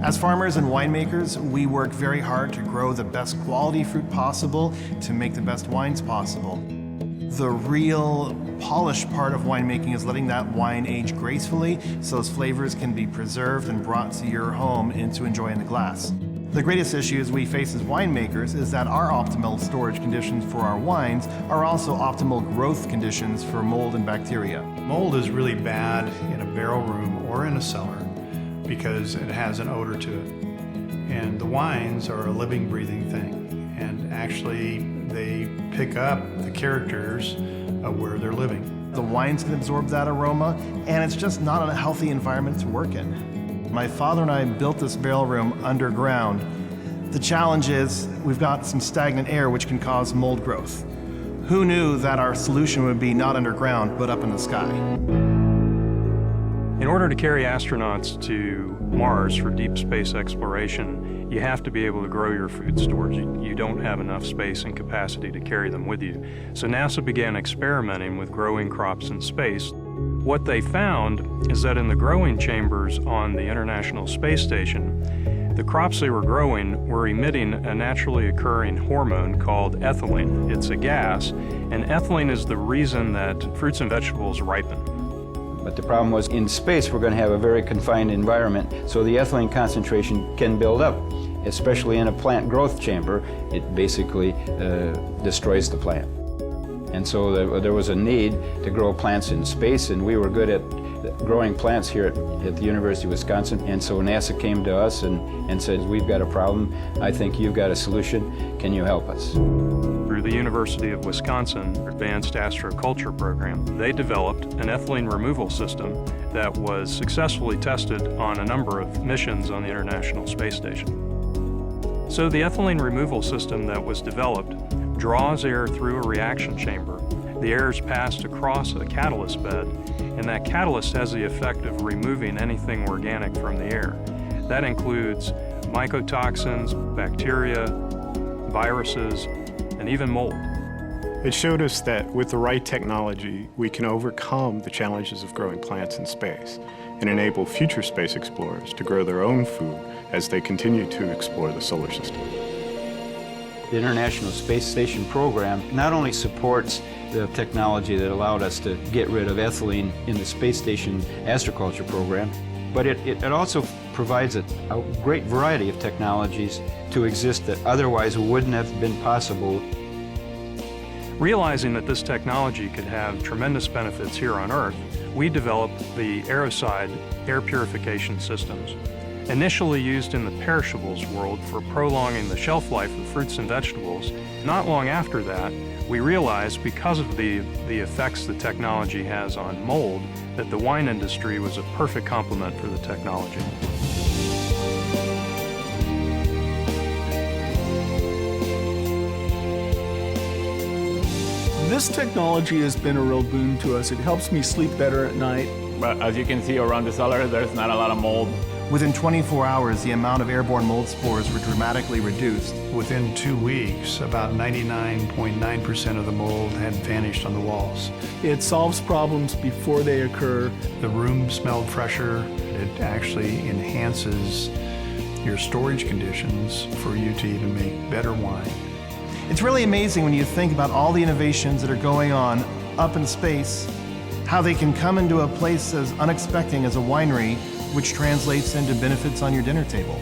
As farmers and winemakers, we work very hard to grow the best quality fruit possible to make the best wines possible. The real polished part of winemaking is letting that wine age gracefully so those flavors can be preserved and brought to your home and to enjoy in the glass. The greatest issues we face as winemakers is that our optimal storage conditions for our wines are also optimal growth conditions for mold and bacteria. Mold is really bad in a barrel room or in a cellar because it has an odor to it. And the wines are a living, breathing thing. And actually, they pick up the characters of where they're living. The wines can absorb that aroma, and it's just not a healthy environment to work in. My father and I built this barrel room underground. The challenge is we've got some stagnant air which can cause mold growth. Who knew that our solution would be not underground, but up in the sky? In order to carry astronauts to Mars for deep space exploration, you have to be able to grow your food stores. You don't have enough space and capacity to carry them with you. So NASA began experimenting with growing crops in space. What they found is that in the growing chambers on the International Space Station, the crops they were growing were emitting a naturally occurring hormone called ethylene. It's a gas, and ethylene is the reason that fruits and vegetables ripen. But the problem was in space we're going to have a very confined environment, so the ethylene concentration can build up, especially in a plant growth chamber. It basically destroys the plant. And so there was a need to grow plants in space, and we were good at growing plants here at the University of Wisconsin. And so NASA came to us and said, we've got a problem. I think you've got a solution. Can you help us? Through the University of Wisconsin Advanced Astroculture program, they developed an ethylene removal system that was successfully tested on a number of missions on the International Space Station. So the ethylene removal system that was developed draws air through a reaction chamber. The air is passed across a catalyst bed, and that catalyst has the effect of removing anything organic from the air. That includes mycotoxins, bacteria, viruses, and even mold. It showed us that with the right technology, we can overcome the challenges of growing plants in space and enable future space explorers to grow their own food as they continue to explore the solar system. The International Space Station program not only supports the technology that allowed us to get rid of ethylene in the Space Station astroculture program, but it also provides a great variety of technologies to exist that otherwise wouldn't have been possible. Realizing that this technology could have tremendous benefits here on Earth, we developed the Aeroside air purification systems. Initially used in the perishables world for prolonging the shelf life of fruits and vegetables, not long after that, we realized because of the effects the technology has on mold, that the wine industry was a perfect complement for the technology. This technology has been a real boon to us. It helps me sleep better at night. But as you can see around the cellar, there's not a lot of mold. Within 24 hours, the amount of airborne mold spores were dramatically reduced. Within 2 weeks, about 99.9% of the mold had vanished on the walls. It solves problems before they occur. The room smelled fresher. It actually enhances your storage conditions for you to even make better wine. It's really amazing when you think about all the innovations that are going on up in space, how they can come into a place as unexpected as a winery, which translates into benefits on your dinner table.